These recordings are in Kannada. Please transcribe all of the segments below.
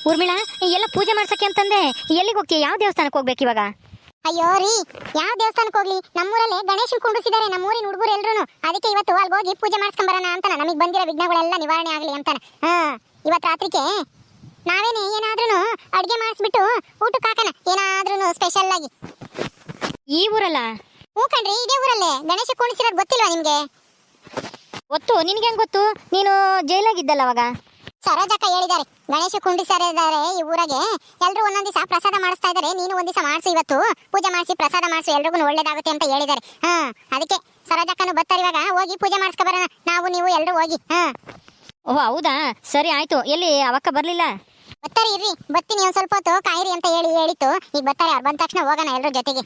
ಊರ್ಮಿಳಾ ಎಲ್ಲ ಪೂಜೆ ಮಾಡ್ಸಕ್ಕೆ ಅಂತಂದೆ ಎಲ್ಲಿಗೆ ಹೋಗ್ತೀಯ? ಯಾವ ದೇವಸ್ಥಾನಕ್ಕೆ ಹೋಗ್ಬೇಕು ಇವಾಗ? ಅಯ್ಯೋ ರೀ, ಯಾವ ದೇವಸ್ಥಾನಕ್ಕೆ ಹೋಗ್ಲಿ, ನಮ್ಮೂರಲ್ಲೇ ಗಣೇಶನ್ ಕುಂಡಿಸಿದ್ದಾರೆ ನಮ್ಮೂರಿನ ಹುಡುಗರು ಎಲ್ರು. ಅದಕ್ಕೆ ಇವತ್ತು ಅಲ್ಲಿ ಹೋಗಿ ಪೂಜೆ ಮಾಡಿಸ್ಕೊಂಬರೋಣ ಅಂತ ನಮಗೆ ಬಂದಿರೋ ವಿಘ್ನಗಳೆಲ್ಲ ನಿವಾರಣೆ ಆಗಲಿ ಅಂತಾನೆ. ಇವತ್ತು ರಾತ್ರಿಗೆ ನಾವೇನೆ ಏನಾದ್ರೂ ಅಡುಗೆ ಮಾಡಿಸ್ಬಿಟ್ಟು ಊಟಕ್ಕೆ ಹಾಕೋಣ, ಏನಾದ್ರೂ ಸ್ಪೆಷಲ್ ಆಗಿ. ಈ ಊರಲ್ಲ? ಹ್ಞೂ ಕಣ್ರಿ, ಇದೇ ಊರಲ್ಲೇ ಗಣೇಶ ಕುಂಡಿಸಿರೋದು ಗೊತ್ತಿಲ್ವಾ ನಿಮ್ಗೆ? ಗೊತ್ತು. ನಿನ್ಗೆ ಹೆಂಗ್ ಗೊತ್ತು? ನೀನು ಜೈಲಾಗಿದ್ದಲ್ಲ ಅವಾಗ. ಸರೋಜಕ್ಕ ಹೇಳಿದ್ದಾರೆ, ಗಣೇಶ ಕುಂಡಿಸಿದ್ದಾರೆ ಈ ಊರಾಗೆ, ಎಲ್ರು ಒಂದೊಂದ್ ದಿವಸ ಪ್ರಸಾದ ಮಾಡಿಸ್ತಾ ಇದ್ದಾರೆ, ನೀನು ಒಂದ್ ದಿವಸ ಮಾಡಿಸು, ಇವತ್ತು ಪೂಜೆ ಮಾಡಿಸಿ ಪ್ರಸಾದ ಮಾಡಿಸು, ಎಲ್ರಿಗೂ ಒಳ್ಳೇದಾಗುತ್ತೆ ಅಂತ ಹೇಳಿದ್ದಾರೆ. ಅದಕ್ಕೆ ಸರೋಜಕ್ಕನು ಬರ್ತಾರೆ, ಇವಾಗ ಹೋಗಿ ಪೂಜೆ ಮಾಡಿಸ್ಕೊ ಬರೋಣ, ನಾವು ನೀವು ಎಲ್ರು ಹೋಗಿ. ಓಹ್ ಹೌದಾ, ಸರಿ ಆಯ್ತು. ಎಲ್ಲಿ ಅವಕ್ಕ ಬರ್ಲಿಲ್ಲ? ಬರ್ತಾರೆ ಇರ್ರಿ, ಬರ್ತೀನಿ, ಒಂದ್ ಸ್ವಲ್ಪ ಹೊತ್ತು ಕಾಯಿರಿ ಅಂತ ಹೇಳಿತ್ತು, ಈಗ ಬರ್ತಾರೆ. ಅವ್ರು ಬಂದ ತಕ್ಷಣ ಹೋಗೋಣ ಎಲ್ರ ಜೊತೆಗೆ.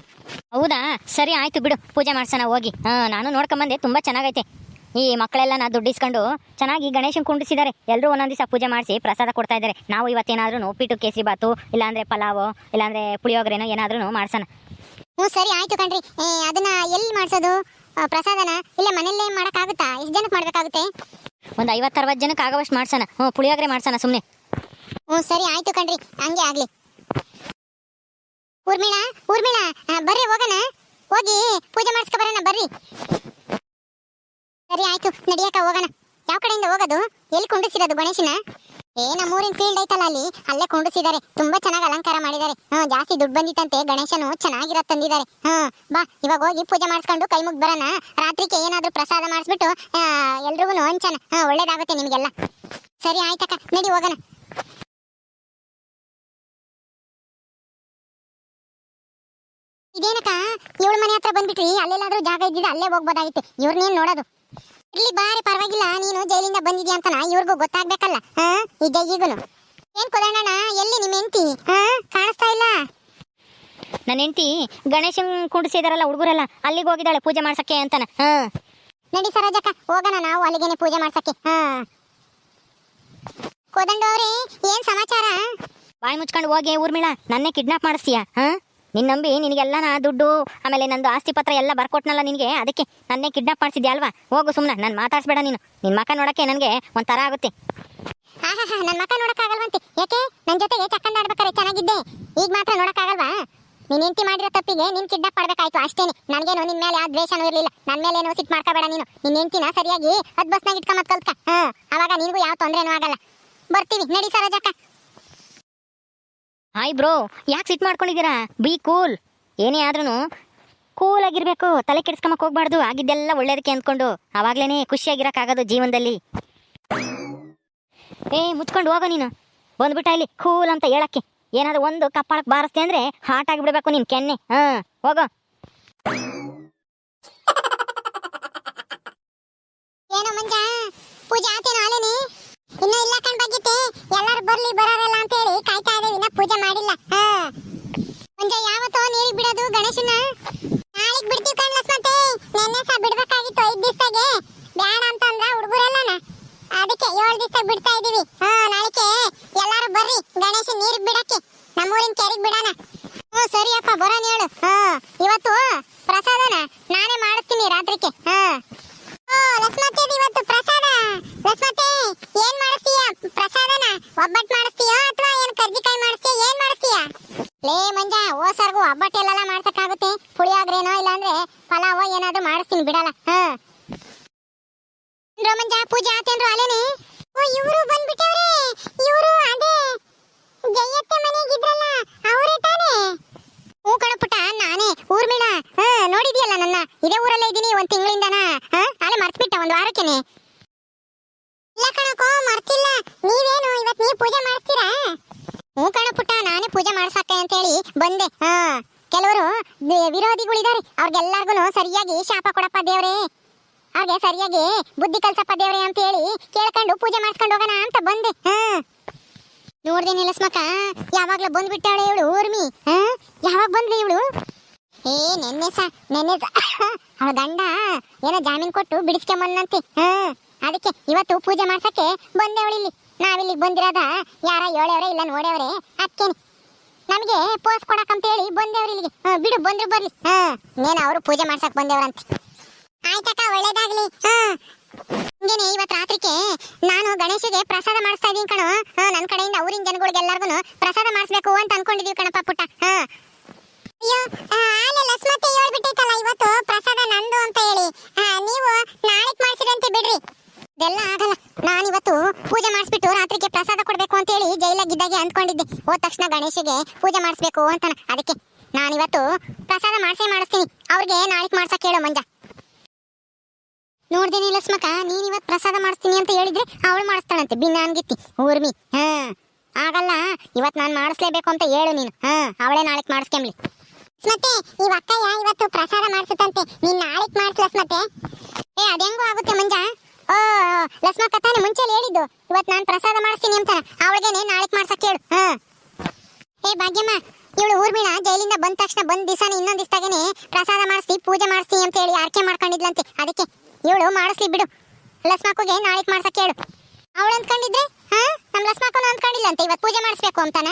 ಹೌದಾ, ಸರಿ ಆಯ್ತು ಬಿಡು, ಪೂಜೆ ಮಾಡ್ಸೋಣ ಹೋಗಿ. ನಾನು ನೋಡ್ಕೊಂಬಂದೆ, ತುಂಬಾ ಚೆನ್ನಾಗೈತೆ. ಈ ಮಕ್ಕಳೆಲ್ಲ ದುಡ್ಡು ಇಸ್ಕೊಂಡು ಚೆನ್ನಾಗಿ ಗಣೇಶನ್ ಕುಂಡಿಸಿದ್ದಾರೆ. ಎಲ್ಲರೂ ಒಂದೊಂದು ದಿವಸ ಪೂಜೆ ಮಾಡಿಸಿ ಪ್ರಸಾದ ಕೊಡ್ತಾ ಇದ್ದಾರೆ. ನಾವು ಇವತ್ತೇನಾದ್ರೂ ಉಪ್ಪಿಟ್ಟು, ಕೇಸರಿ ಬಾತು, ಇಲ್ಲಾಂದ್ರೆ ಪಲಾವು, ಇಲ್ಲಾಂದ್ರೆ ಪುಳಿಯೋಗರೆನೋ ಏನಾದ್ರೂ ಮಾಡ್ಸೋಣ. ಹ್ಞೂ ಸರಿ ಆಯ್ತು ಕಣ್ರಿ. ಅದನ್ನ ಎಲ್ಲಿ ಮಾಡ್ಸೋದು ಪ್ರಸಾದನ? ಇಲ್ಲ ಮನೆಯಲ್ಲೇ ಮಾಡೋಕ್ಕಾಗುತ್ತಾ? ಎಷ್ಟು ಜನಕ್ಕೆ ಮಾಡ್ಬೇಕಾಗುತ್ತೆ? ಒಂದು 50-60 ಜನಕ್ಕೆ ಆಗೋವಷ್ಟು ಮಾಡ್ಸೋಣ. ಪುಳಿಯೋಗರೆ ಮಾಡ್ಸೋಣ ಸುಮ್ಮನೆ. ಹ್ಞೂ ಸರಿ ಆಯ್ತು ಕಣ್ರಿ, ಹಂಗೆ ಆಗ್ಲಿ. ಊರ್ಮಿಳಾ ಊರ್ಮಿಳಾ, ಬರ್ರಿ ಹೋಗೋಣ, ಹೋಗಿ ಪೂಜೆ ಮಾಡಿಸ್ಕೊ ಬರೋಣ ಬರ್ರಿ. ಸರಿ ಆಯ್ತು, ನಡಿಯಕ್ಕ ಹೋಗೋಣ. ಯಾವ ಕಡೆಯಿಂದ ಹೋಗೋದು? ಎಲ್ಲಿ ಕುಂಡಿಸಿರೋದು ಗಣೇಶನ? ನಮ್ಮೂರಿನ ಫೀಲ್ಡ್ ಐತಲ್ಲ, ಅಲ್ಲೇ ಕುಂಡಿಸಿದ್ದಾರೆ. ತುಂಬಾ ಚೆನ್ನಾಗಿ ಅಲಂಕಾರ ಮಾಡಿದ್ದಾರೆ. ಜಾಸ್ತಿ ದುಡ್ಡು ಬಂದಿತ್ತಂತೆ, ಗಣೇಶನು ಚೆನ್ನಾಗಿರೋದು ತಂದಿದ್ದಾರೆ. ಬಾ ಇವಾಗ ಹೋಗಿ ಪೂಜೆ ಮಾಡಿಸ್ಕೊಂಡು ಕೈ ಮುಗ್ದು ಬರೋಣ. ರಾತ್ರಿಗೆ ಏನಾದ್ರೂ ಪ್ರಸಾದ ಮಾಡಿಸ್ಬಿಟ್ಟು ಎಲ್ರಿಗೂ ಹಂಚೋಣ, ಒಳ್ಳೇದಾಗುತ್ತೆ ನಿಮಗೆಲ್ಲ. ಸರಿ ಆಯ್ತಕ್ಕ, ನಡಿ ಹೋಗೋಣ. ಇದೇನಕ್ಕ ಇವಳ ಮನೆ ಹತ್ರ ಬಂದ್ಬಿಟ್ರಿ? ಅಲ್ಲೆಲ್ಲಾದ್ರೂ ಜಾಗ ಇದ್ದಿದ್ದು ಅಲ್ಲೇ ಹೋಗ್ಬೋದಾಗಿತ್ತು, ಇವ್ರನ್ನೇನ್ ನೋಡೋದು? ಇರ್ಲಿ ಬಾರಿ, ಪರವಾಗಿಲ್ಲ, ನೀನು ಜೈಲಿಂದ ಬಂದಿದ್ಯಾ ಅಂತನ ಇವ್ರಿಗೂ ಗೊತ್ತಾಗ್ಬೇಕಲ್ಲ. ಈ ಜೈಗಿಗೂ ಏನ್ ಕೊಡೋಣ? ಎಲ್ಲಿ ನಿಮ್ಮ ಹೆಂಡತಿ? ಕಾಣಿಸ್ತಾ ಇಲ್ಲ. ನನ್ನ ಹೆಂಡತಿ ಗಣೇಶನ್ ಕುಂಡಿಸಿದಾರಲ್ಲ ಹುಡುಗರೆಲ್ಲ, ಅಲ್ಲಿಗೆ ಹೋಗಿದ್ದಾಳೆ ಪೂಜೆ ಮಾಡ್ಸಕ್ಕೆ ಅಂತಾನ. ನಡಿ ಸರೋಜಕ್ಕ, ಹೋಗೋಣ ನಾವು ಅಲ್ಲಿಗೇನೆ ಪೂಜೆ ಮಾಡ್ಸಕ್ಕೆ. ಕೋದಂಡವ್ರೆ, ಏನ್ ಸಮಾಚಾರ? ಬಾಯಿ ಮುಚ್ಕೊಂಡು ಹೋಗಿ ಊರ್ಮಿಳಾ, ನನ್ನೇ ಕಿಡ್ನಾಪ್ ಮಾಡಿಸ್ತೀಯಾ? ನಿನ್ನ ನಂಬಿ ನಿನಗೆಲ್ಲ ಆಮೇಲೆ ನಂದು ಆಸ್ತಿ ಪತ್ರ ಎಲ್ಲ ಬರ್ಕೊಟ್ನಲ್ಲ ನಿನಗೆ, ಅದಕ್ಕೆ ನನ್ನೇ ಕಿಡ್ನಾಪ್ ಮಾಡಿಸಿದ್ಯಾ ಅಲ್ವಾ? ಹೋಗು ಸುಮ್ಮನೆ, ನಾನು ಮಾತಾಡ್ಸ್ಬೇಡ. ನೀನು ನಿನ್ನ ಮಕ್ಕ ನೋಡಕ್ಕೆ ನನಗೆ ಒಂಥರ ಆಗುತ್ತೆ. ನನ್ನ ಮಕ್ಕ ನೋಡಕ್ಕಾಗಲ್ವಂತೆ? ಯಾಕೆ? ನನ್ನ ಜೊತೆಗೆ ಚಕ್ಕಂದಾಡ್ಬೇಕಾರೆ ಚೆನ್ನಾಗಿದ್ದೆ, ಈಗ ಮಾತ್ರ ನೋಡಕ್ಕಾಗಲ್ವಾ? ನೀನ್ ಹೆಂಡತಿ ಮಾಡಿರೋ ತಪ್ಪಿಗೆ ನೀನ್ ಕಿಡ್ನಾಪ್ ಮಾಡ್ಬೇಕಾಯ್ತು ಅಷ್ಟೇನೆ. ನನಗೇನು ನಿನ್ ಮೇಲೆ ಯಾವ ದ್ವೇಷನೂ ಇರಲಿಲ್ಲ, ನನ್ನ ಮೇಲೆ ಏನೋ ಸಿಟ್ಟು ಮಾಡ್ಕೋಬೇಡ. ನೀನು ನಿನ್ನ ಹೆಂಡತಿನ ಸರಿಯಾಗಿ ಬಸ್ನಾಗ ಇಟ್ಕೊಂಬತ್ ಕಲ್ತ್ಕ, ಅವಾಗ ನಿನಗೂ ಯಾವ ತೊಂದರೆನೂ ಆಗಲ್ಲ. ಬರ್ತೀವಿ, ನಡಿ ಸರೋಜಕ್ಕ. ಹಾಯ್ ಬ್ರೋ, ಯಾಕೆ ಸಿಟ್ ಮಾಡ್ಕೊಂಡಿದ್ದೀರಾ? B cool. ಏನೇ ಆದ್ರೂ ಕೂಲ್ ಆಗಿರ್ಬೇಕು, ತಲೆ ಕೆಡಿಸ್ಕೊಂಬಕ್ ಹೋಗ್ಬಾರ್ದು. ಆಗಿದ್ದೆಲ್ಲ ಒಳ್ಳೇದಕ್ಕೆ ಅಂದ್ಕೊಂಡು ಅವಾಗ್ಲೇನೆ ಖುಷಿಯಾಗಿರಕ್ಕಾಗೋದು ಜೀವನದಲ್ಲಿ. ಮುಚ್ಕೊಂಡು ಹೋಗೋ ನೀನು, ಬಂದ್ಬಿಟ್ಟ ಇಲ್ಲಿ ಕೂಲ್ ಅಂತ ಹೇಳಕ್ಕೆ. ಏನಾದ್ರು ಒಂದು ಕಪ್ಪಾಳಕ್ಕೆ ಬಾರಿಸ್ತೆ ಅಂದ್ರೆ ಹಾಟ್ ಆಗಿಬಿಡ್ಬೇಕು ನಿನ್ ಕೆನ್ನೆ. ಹೋಗೋ. ಏನೋ ಮಂಜ, ಪೂಜೆ ಆತೇನೋ ಅಲೇನಿ? ಇನ್ನ ಇಲ್ಲ ಕಣ್ಬಾಗಿತ್ತೆ, ಎಲ್ಲಾರು ಬರ್ಲಿ ಬರೋರಲ್ಲ ಅಂತ ಹೇಳಿ ಕಾಯ್ತಾ ಇದ್ದೇವೆ, ಇನ್ನ ಪೂಜೆ ಮಾಡಿಲ್ಲ. ಮಂಜ, ಯಾವತ್ತೋ ನೀರಿಗೆ ಬಿಡೋದು ಗಣೇಶನ? ನಾಳೆಗ್ ಬಿಡ್ತೀವಿ ಕಣ್ಲಸ್. ಮತ್ತೆ ನೆನ್ನೆ ಸಹ ಬಿಡ್ಬೇಕಾಗಿತ್ತು 5 ದಿವಸದಾಗೆ, ಬೇಡ ಅಂತಂದ್ರ ಹುಡುಗರೆಲ್ಲನ, ಅದಕ್ಕೆ 7 ದಿವಸ ಬಿಡ್ತಾ ಇದೀವಿ. ನಾಳೆಗೆ ಎಲ್ಲಾರು ಬರ್ರಿ ಗಣೇಶನ್ ನೀರಿಗೆ ಬಿಡಕ್ಕೆ, ನಮ್ಮೂರಿನ ಕೆರೆಗೆ ಬಿಡೋಣ. ಸರಿ ಅಪ್ಪ, ಬರೋಣ ಹೇಳು. ಇವತ್ತು ಪ್ರಸಾದನ ನಾನೇ ಮಾಡಿಸ್ತೀನಿ ರಾತ್ರಿಗೆ. ಲಕ್ಷ್ಮತ್ತೆ, ಇವತ್ತು ಪ್ರಸಾದ. ಲಕ್ಷ್ಮತ್ತೆ, ಏನ್ ಮಾಡಿಸ್ತೀಯ ಪ್ರಸಾದನ? ಒಬ್ಬಟ್ಟು ಮಾಡಿಸ್ತೀಯೋ ಅಥವಾ ಏನ್ ಕರ್ಜಿಕಾಯಿ ಮಾಡಿಸ್ತೀಯ? ಏನ್ ಮಾಡಿಸ್ತೀಯ? ಲೇ ಮಂಜ, ಓಸರ್ಗು ಒಬ್ಬಟ್ಟು ಎಲ್ಲ ಮಾಡ್ಸಕ್ಕಾಗುತ್ತೆ, ಪುಳಿಯೋಗರೆನೋ ಇಲ್ಲಾಂದ್ರೆ ಪಲಾವೋ ಏನಾದ್ರು ಮಾಡಿಸ್ತೀನಿ, ಬಿಡಲ್ಲ. ಮಂಜ, ಪೂಜೆ ಆತೇನ್ರು ಅಲ್ಲೇನೆ? ಇವರು ಬಂದ್ಬಿಟ್ಟವ್ರೆ. ಇವರು ಅದೇ ಜಯತ್ತೆ ಮನೆಗಿದ್ರಲ್ಲ, ಅವರೇ ತಾನೇ? ಹೂ ಕಣಪುಟ್ಟ, ನಾನೇ. ಊರ್ಮಿಳಾ, ನೋಡಿದ್ಯಲ್ಲ ನನ್ನ, ಇದೇ ಊರಲ್ಲೇ ಇದ್ದೀನಿ 1 ತಿಂಗಳಿಂದನ. ಅಲ್ಲೇ ಮರ್ತ್ಬಿಟ್ಟ 1 ವಾರಕ್ಕೇನೆ. ಇಲ್ಲ ಕಣಕೋ, ಮರ್ತಿಲ್ಲ. ನೀವೇನು ಇವತ್ತು ನೀವು ಪೂಜೆ ಮಾಡಿಸ್ತೀರಾ? ಹೂ ಕಣಪುಟ್ಟ, ನಾನೇ ಪೂಜೆ ಮಾಡ್ಸಕ್ಕೆ ಅಂತ ಹೇಳಿ ಬಂದೆ. ಕೆಲವರು ವಿರೋಧಿಗಳಿದ್ದಾರೆ, ಅವ್ರಿಗೆಲ್ಲರಿಗೂ ಸರಿಯಾಗಿ ಶಾಪ ಕೊಡಪ್ಪ ದೇವ್ರೆ, ಅವ್ರಿಗೆ ಸರಿಯಾಗಿ ಬುದ್ಧಿ ಕಲ್ಸಪ್ಪ ದೇವ್ರೆ ಅಂತ ಹೇಳಿ ಕೇಳ್ಕೊಂಡು ಪೂಜೆ ಮಾಡಿಸ್ಕೊಂಡು ಹೋಗೋಣ ಅಂತ ಬಂದೆ. ನೋಡ್ದೇನೆ ಲಕ್ಷ್ಮಕ್ಕ, ಯಾವಾಗ್ಲೂ ಬಂದ್ಬಿಟ್ಟಾಳೆ ಇವಳು ಊರ್ಮಿ. ಯಾವಾಗ ಬಂದ್ಲಿ ಇವಳು? ನೆನ್ನೆ ಅವಳ ಗಂಡ ಏನೋ ಜಾಮೀನ್ ಕೊಟ್ಟು ಬಿಡಿಸ್ಕೊಂಬಂದಂತೆ. ಅದಕ್ಕೆ ಇವತ್ತು ಪೂಜೆ ಮಾಡ್ಸಕ್ಕೆ ಬಂದೇವಳಿಲ್ಲಿ. ನಾವಿಲ್ಲಿಗೆ ಬಂದಿರೋದ ಯಾರ ಹೇಳವ್ರೆ ಇಲ್ಲ ನೋಡ್ಯವ್ರೆ, ಅದಕ್ಕೇನೆ ನಮಗೆ ಪೋಸ್ ಕೊಡಕಂತ ಹೇಳಿ ಬಂದೇವ್ರಿ ಇಲ್ಲಿಗೆ. ಬಿಡು, ಬಂದ್ರು ಬರ್ಲಿ. ಇನ್ನೇನು ಅವರು ಪೂಜೆ ಮಾಡ್ಸಕ್ ಬಂದೇವ್ರಂತೆ. ಆಯ್ತಕ್ಕ, ಒಳ್ಳೇದಾಗ್ಲಿ. ಹಂಗೇನೆ ಇವತ್ತು ರಾತ್ರಿಗೆ ನಾನು ಗಣೇಶಗೆ ಪ್ರಸಾದ ಮಾಡಿಸ್ತಾ ಇದೀನಿ ಕಣೋ. ನನ್ನ ಕಡೆಯಿಂದ ಊರಿನ ಜನಗಳಿಗೆಲ್ಲರಿಗೂ ಪ್ರಸಾದ ಮಾಡಿಸ್ಬೇಕು ಅಂತ ಅನ್ಕೊಂಡಿದೀವಿ ಕಣಪ್ಪ ಪುಟ್ಟ. ಅಯ್ಯೋ ಆಲೆ ಲಸ್ಮತ್ತೆ ಹೇಳ್ಬಿಟ್ಟೈತಲ್ಲ ಇವತ್ತು ಪ್ರಸಾದ ನಂದು ಅಂತ ಹೇಳಿ. ನೀವು ನಾಳೆಗ್ ಮಾಡ್ಸಿರಂತೆ ಬಿಡ್ರಿ. ಇದೆಲ್ಲ ಆಗಲ್ಲ. ನಾನಿವತ್ತು ಪೂಜೆ ಮಾಡಿಸ್ಬಿಟ್ಟು ರಾತ್ರಿಗೆ ಪ್ರಸಾದ ಕೊಡ್ಬೇಕು ಅಂತ ಹೇಳಿ ಜೈಲಾಗಿದ್ದಾಗೆ ಅಂದ್ಕೊಂಡಿದ್ದೆ. ಹೋದ ತಕ್ಷಣ ಗಣೇಶಗೆ ಪೂಜೆ ಮಾಡಿಸ್ಬೇಕು ಅಂತಾನ. ಅದಕ್ಕೆ ನಾನಿವತ್ತು ಪ್ರಸಾದ ಮಾಡಿಸ್ತೀನಿ. ಅವ್ರಿಗೆ ನಾಳೆಗ್ ಮಾಡ್ಸಕ್ ಹೇಳು ಮಂಜ. ನೋಡ್ದೇನಿ ಲಸ್ಮಕ, ನೀನ್ ಇವತ್ತು ಪ್ರಸಾದ ಮಾಡಿಸ್ತೀನಿ ಅಂತ ಹೇಳಿದ್ರೆ ಅವಳು ಮಾಡಿಸ್ತಾಳಂತೆ ಬಿನ್ನಾನ್ಗಿತ್ತಿ ಊರ್ಮಿ. ಆಗಲ್ಲ, ಇವತ್ತು ನಾನು ಮಾಡಿಸ್ಲೇಬೇಕು ಅಂತ ಹೇಳು ನೀನು. ಅವಳೇ ನಾಳೆಗ್ ಮಾಡಿಸ್ಕೊಂಬ್ಲಿ. ಮತ್ತೆ ಈ ಅಕ್ಕಯ್ಯ ಇವತ್ತು ಪ್ರಸಾದ ಮಾಡಿಸುತ್ತಂತೆ, ನೀನ್ ನಾಳೆಗ್ ಮಾಡಿಸ್ಲಸ್. ಮತ್ತೆ ಅದೆಂಗೋ ಆಗುತ್ತೆ ಮಂಜ. ಲಸ್ಮಕ್ಕ ತಾನೆ ಮುಂಚೆ ಹೇಳಿದ್ದು ಇವತ್ತು ನಾನು ಪ್ರಸಾದ ಮಾಡಿಸ್ತೀನಿ ಅಂತ. ಅವಳಿಗೇನೆ ನಾಳೆಗ್ ಮಾಡ್ಸಕ್ ಹೇಳು. ಭಾಗ್ಯಮ್ಮ, ಇವಳು ಊರ್ಮಿಳ ಜೈಲಿಂದ ಬಂದ ತಕ್ಷಣ ಬಂದ್ ದಿವಸನೇ ಇನ್ನೊಂದ್ ದಿವಸದಾಗೇನೆ ಪ್ರಸಾದ ಮಾಡಿಸಿ ಪೂಜೆ ಮಾಡಿಸ್ತೀನಿ ಅಂತ ಹೇಳಿ ಆರ್ಕೆ ಮಾಡ್ಕೊಂಡಿದ್ಲಂತೆ. ಅದಕ್ಕೆ ಇವಳು ಮಾಡಿಸ್ಲಿ ಬಿಡು. ಲಸ್ಮಕ್ಕಗೆ ನಾಳೆಗ್ ಮಾಡ್ಸಕ್ ಹೇಳು. ಅವಳು ಅಂದ್ಕೊಂಡಿದ್ರೆ ನಮ್ ಲಸ್ಮಕ್ಕನು ಅಂದ್ಕೊಂಡಿಲ್ಲಂತೆ ಇವತ್ತು ಪೂಜೆ ಮಾಡಿಸ್ಬೇಕು ಅಂತಾನ.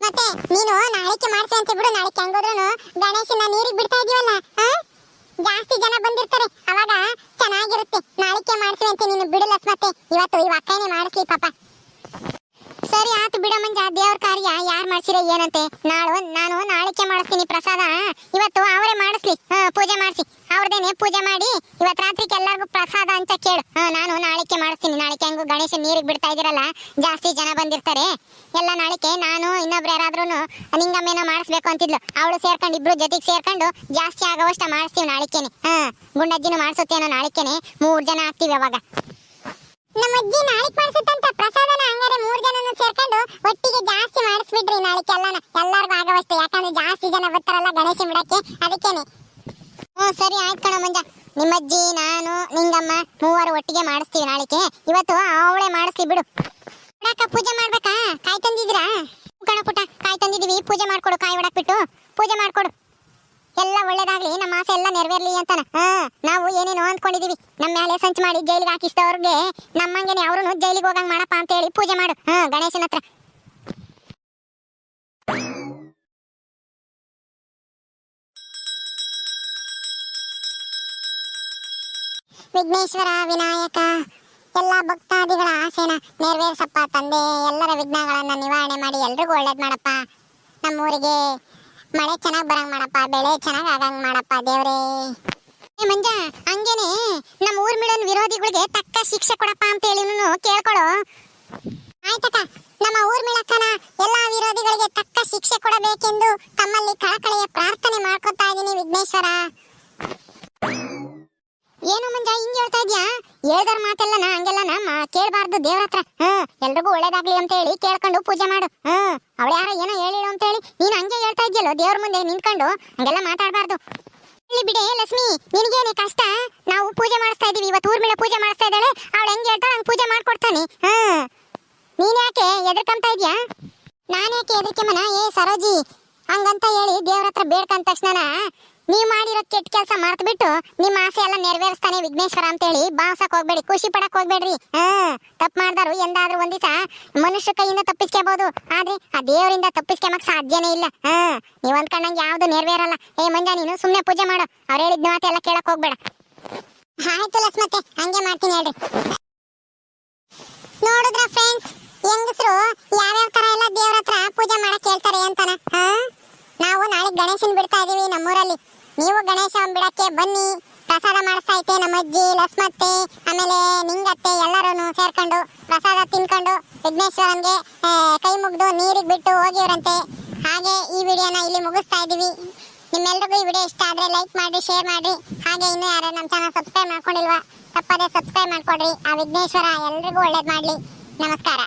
ಮತ್ತೆ ನೀನು ನಾಳೆಗೆ ಮಾಡ್ಸಿ ಅಂತ ಬಿಡು. ನಾಳೆಗೆ ಹೆಂಗೋದ್ರೂ ಗಣೇಶನ ನೀರಿಗೆ ಬಿಡ್ತಾ ಇದೀವಲ್ಲ, ಜಾಸ್ತಿ ಜನ ಬಂದಿರ್ತಾರೆ, ಅವಾಗ ಚೆನ್ನಾಗಿರುತ್ತೆ. ನಾಳೆಗೆ ಮಾಡ್ಸಿ ಅಂತ ನೀನು ಬಿಡು ಲಸ್ಮತ್ತೆ. ಇವತ್ತು ಈ ಅಕ್ಕನೇ ಮಾಡಿಸ್ಲಿ ಪಾಪ. ಸರಿ ಆತು ಬಿಡ ಮಂಜ, ದೇವ್ರ ಕಾರ್ಯ ಯಾರು ಮಾಡ್ಸಿರೋ ಏನಂತೆ. ನಾನು ನಾಳೆಗೆ ಮಾಡಿಸ್ತೀನಿ ಪ್ರಸಾದ. ಇವತ್ತು ಅವರೇ ಮಾಡಿಸ್ಲಿ ಪೂಜೆ ಮಾಡಿಸಿ. ಅವ್ರದೇನೆ ಪೂಜೆ ಮಾಡಿ ಇವತ್ತು ರಾತ್ರಿಗೆ ಎಲ್ಲರಿಗೂ ಪ್ರಸಾದ ಅಂತ ಕೇಳು. ನಾನು ನಾಳೆಗೆ ಮಾಡಿಸ್ತೀನಿ. ನಾಳೆಗೆ ಹೆಂಗು ಗಣೇಶ ನೀರಿಗೆ ಬಿಡ್ತಾ ಇದೀರಲ್ಲ, ಜಾಸ್ತಿ ಜನ ಬಂದಿರ್ತಾರೆ ಎಲ್ಲ. ನಾಳೆಗೆ ನಾನು ಇನ್ನೊಬ್ರು ಯಾರಾದ್ರೂ ನಿಂಗಮ್ಮೇನೋ ಮಾಡಿಸ್ಬೇಕು ಅಂತಿದ್ಲು, ಅವಳು ಸೇರ್ಕೊಂಡು ಇಬ್ರು ಜೊತೆಗೆ ಸೇರ್ಕೊಂಡು ಜಾಸ್ತಿ ಆಗೋವಷ್ಟ ಮಾಡಿಸ್ತೀವಿ ನಾಳೆಕೇನೆ. ಗುಂಡಜ್ಜಿನೂ ಮಾಡಿಸುತ್ತೇನೋ ನಾಳೆಕೇನೆ. 3 ಜನ ಆಗ್ತೀವಿ ಅವಾಗ. ನಮ್ಮ ಅಜ್ಜಿ ನಾಳೆಗೆ ಮಾಡಿಸುತ್ತಂತ ಪ್ರಸಾದನ. ಹಂಗಾರೆ 3 ಜನನು ಸೇರ್ಕೊಂಡು ಒಟ್ಟಿಗೆ ಜಾಸ್ತಿ ಮಾಡಿಸ್ಬಿಡ್ರಿ ನಾಳೆಗೆ ಎಲ್ಲರಿಗೂ ಆಗವಷ್ಟೇ. ಯಾಕಂದ್ರೆ ಜಾಸ್ತಿ ಜನ ಬರ್ತಾರಲ್ಲ ಗಣೇಶ ಬಿಡಕ್ಕೆ, ಅದಕ್ಕೇನೆ. ಸರಿ ಆಯ್ತು ಕಣ ಮಂಜ. ನಿಮ್ಮಜ್ಜಿ, ನಾನು, ನಿಂಗಮ್ಮ 3 ಒಟ್ಟಿಗೆ ಮಾಡಿಸ್ತೀವಿ ನಾಳೆಗೆ. ಇವತ್ತು ಅವಳೇ ಮಾಡಿಸ್ಲಿ ಬಿಡು. ಬಿಡಕ್ಕ ಪೂಜೆ ಮಾಡ್ಬೇಕಾ? ಕಾಯಿ ತಂದಿದ್ದೀರಾ? ಕಣ ಪುಟ್ಟ, ಕಾಯಿ ತಂದಿದೀವಿ. ಪೂಜೆ ಮಾಡ್ಕೊಡು. ಕಾಯಿ ಹೊಡಕ್ಬಿಟ್ಟು ಪೂಜೆ ಮಾಡ್ಕೊಡು. ಎಲ್ಲ ಒಳ್ಳೇದಾಗ್ಲಿ, ನಮ್ಮ ಆಸೆ ಎಲ್ಲ ನೆರವೇರ್ಲಿ ಅಂತಾನ. ನಾವು ಏನೇನೋ ಅಂದ್ಕೊಂಡಿದೀವಿ. ನಮ್ಮ ಮೇಲೆ ಸಂಚು ಮಾಡಿ ಜೈಲಿಗೆ ಹಾಕಿಸಿದವ್ರಿಗೆ ನಮ್ಮಂಗೆನೆ ಅವ್ರು ಜೈಲಿಗೆ ಹೋಗಂಗ್ ಮಾಡಪ್ಪ ಅಂತ ಹೇಳಿ ಪೂಜೆ ಮಾಡು ಗಣೇಶನ ಹತ್ರ. ವಿಘ್ನೇಶ್ವರ, ವಿನಾಯಕ, ಎಲ್ಲ ಭಕ್ತಾದಿಗಳ ಆಸೆನ ನೆರವೇರಿಸಪ್ಪ ತಂದೆ. ಎಲ್ಲರ ವಿಘ್ನಗಳನ್ನ ನಿವಾರಣೆ ಮಾಡಿ ಎಲ್ರಿಗೂ ಒಳ್ಳೇದ್ ಮಾಡಪ್ಪ. ನಮ್ಮೂರಿಗೆ ಮಳೆ ಚೆನ್ನಾಗಿ ಬರಂಗ್ ಮಾಡಪ್ಪ, ಬೆಳೆ ಚೆನ್ನಾಗಿ ಆಗಂಗ್ ಮಾಡಪ್ಪ ದೇವ್ರೇ. ಮಂಜ, ಹಂಗೇನೆ ನಮ್ಮ ಊರ್ಮಿಳನ್ ವಿರೋಧಿಗಳಿಗೆ ತಕ್ಕ ಶಿಕ್ಷೆ ಕೊಡಪ್ಪ ಅಂತ ಹೇಳಿ ಕೇಳ್ಕೊಳು. ಆಯ್ತಕ್ಕ, ನಮ್ಮ ಊರ್ಮಿಳಕ್ಕನ ಎಲ್ಲಾ ವಿರೋಧಿಗಳಿಗೆ ತಕ್ಕ ಶಿಕ್ಷೆ ಕೊಡಬೇಕೆಂದು ತಮ್ಮಲ್ಲಿ ಕಳಕಳಿಯ ಪ್ರಾರ್ಥನೆ ಮಾಡ್ಕೊತಾ ಇದೀನಿ ವಿಘ್ನೇಶ್ವರ. ಏನು ಮಂಜ ಹಿಂಗೆ ಹೇಳ್ತಾ ಇದ್ಯಾ? ಹೇಳ್ದಾರ ಮಾತೆಲ್ಲ ಹಂಗೆಲ್ಲ ಕೇಳಬಾರ್ದು ದೇವ್ರ ಹತ್ರ. ಎಲ್ರಿಗೂ ಒಳ್ಳೇದಾಗ್ಲಿ ಅಂತ ಹೇಳಿ ಕೇಳ್ಕೊಂಡು ಪೂಜೆ ಮಾಡು. ಅವಳು ಯಾರ ಏನೋ ಹೇಳಿಳು ಅಂತ ಹೇಳಿ ನೀನು ಹಂಗೆ ಹೇಳ್ತಾ ಇದ್ಯಲ್ಲೋ ದೇವ್ರ ಮುಂದೆ ನಿಂತ್ಕೊಂಡು, ಹಂಗೆಲ್ಲ ಮಾತಾಡಬಾರ್ದು. ಇಲ್ಲಿ ಬಿಡೆ ಲಕ್ಷ್ಮಿ, ನಿನಗೇನೆ ಕಷ್ಟ? ನಾವು ಪೂಜೆ ಮಾಡಿಸ್ತಾ ಇದೀವಿ. ಇವತ್ತು ಊರ್ಮಿಳ ಪೂಜೆ ಮಾಡಿಸ್ತಾ ಇದ್ದಾಳೆ. ಅವಳು ಹೆಂಗೆ ಹೇಳ್ತಾಳೆ ಹಂಗೆ ಪೂಜೆ ಮಾಡ್ಕೊಡ್ತಾನೆ. ನೀನ್ ಯಾಕೆ ಎದ್ರಕಂತ ಇದ್ಯಾ? ನಾನು ಯಾಕೆ ಎದ್ರಕೆಮ್ಮನ? ಸರೋಜಿ, ಹಂಗಂತ ಹೇಳಿ ದೇವ್ರ ಹತ್ರ ಬೇಡ್ಕಂತ ತಕ್ಷಣ ನೀವ್ ಮಾಡಿರೋ ಕೆಟ್ಟ ಕೆಲಸ ಮರ್ತು ಬಿಟ್ಟು ನಿಮ್ಮ ಆಸೆ ಎಲ್ಲ ನೆರವೇರಿಸ್ತಾನೆ ವಿಘ್ನೇಶ್ವರ ಅಂತ ಹೇಳಿ ಭಾವಿಸಕ್ ಹೋಗ್ಬೇಡಿ, ಖುಷಿ ಪಡಕ್ ಹೋಗ್ಬೇಡ್ರಿ. ತಪ್ಪು ಮಾಡ್ದಾರು ಎಂದಾದ್ರೂ ಒಂದ್ ದಿವಸ ಮನುಷ್ಯ ಕೈಯಿಂದ ತಪ್ಪಿಸ್ಕೋಬಹುದು, ಆದ್ರೆ ಆ ದೇವರಿಂದ ತಪ್ಪಿಸ್ಕೊಂಬಕ್ ಸಾಧ್ಯನೇ ಇಲ್ಲ. ನೀವ್ ಅಂದ್ಕೊಂಡಂಗೆ ಯಾವ್ದು ನೆರವೇರಲ್ಲ. ಮಂಜ, ನೀನು ಸುಮ್ನೆ ಪೂಜೆ ಮಾಡು. ಅವ್ರು ಹೇಳಿದ್ ಮಾತೆ ಎಲ್ಲ ಕೇಳಕ್ ಹೋಗ್ಬೇಡ. ಆಯ್ತು ಲಕ್ಷ್ಮತ್ತೆ, ಹಂಗೆ ಮಾಡ್ತೀನಿ ಹೇಳ್ರಿ. ನೋಡಿದ್ರ ಫ್ರೆಂಡ್ಸ್, ಹೆಂಗಸರು ಯಾವ್ಯಾವ ತರ ಎಲ್ಲ ದೇವ್ರ ಹತ್ರ ಪೂಜೆ ಮಾಡಕ್ ಹೇಳ್ತಾರೆ ಅಂತಾನ. ನಾವು ನಾಳೆ ಗಣೇಶನ್ ಬಿಡ್ತಾ ಇದೀವಿ ನಮ್ಮೂರಲ್ಲಿ. ನೀವು ಗಣೇಶ ಬಿಡಕ್ಕೆ ಬನ್ನಿ. ಪ್ರಸಾದ ಮಾಡಿಸ್ತಾ ಐತೆ ನಮ್ಮ ಅಜ್ಜಿ, ಲಕ್ಷ್ಮತ್ತೆ, ಆಮೇಲೆ ನಿಂಗತ್ತೆ ಎಲ್ಲರೂ ಸೇರ್ಕೊಂಡು ಪ್ರಸಾದ ತಿನ್ಕೊಂಡು ವಿಘ್ನೇಶ್ವರನ್ಗೆ ಕೈ ಮುಗ್ದು ನೀರಿಗೆ ಬಿಟ್ಟು ಹೋಗಿವ್ರಂತೆ. ಹಾಗೆ ಈ ವಿಡಿಯೋನ ಇಲ್ಲಿ ಮುಗಿಸ್ತಾ ಇದೀವಿ. ನಿಮ್ಮೆಲ್ರಿಗೂ ಈ ವಿಡಿಯೋ ಇಷ್ಟ ಆದ್ರೆ ಲೈಕ್ ಮಾಡಿ, ಶೇರ್ ಮಾಡಿ. ಹಾಗೆ ಇನ್ನೂ ಯಾರು ನಮ್ಮ ಚಾನಲ್ ಸಬ್ಸ್ಕ್ರೈಬ್ ಮಾಡ್ಕೊಂಡಿಲ್ವಾ, ತಪ್ಪದೆ ಸಬ್ಸ್ಕ್ರೈಬ್ ಮಾಡ್ಕೊಡ್ರಿ. ಆ ವಿಘ್ನೇಶ್ವರ ಎಲ್ರಿಗೂ ಒಳ್ಳೇದ್ ಮಾಡ್ಲಿ. ನಮಸ್ಕಾರ.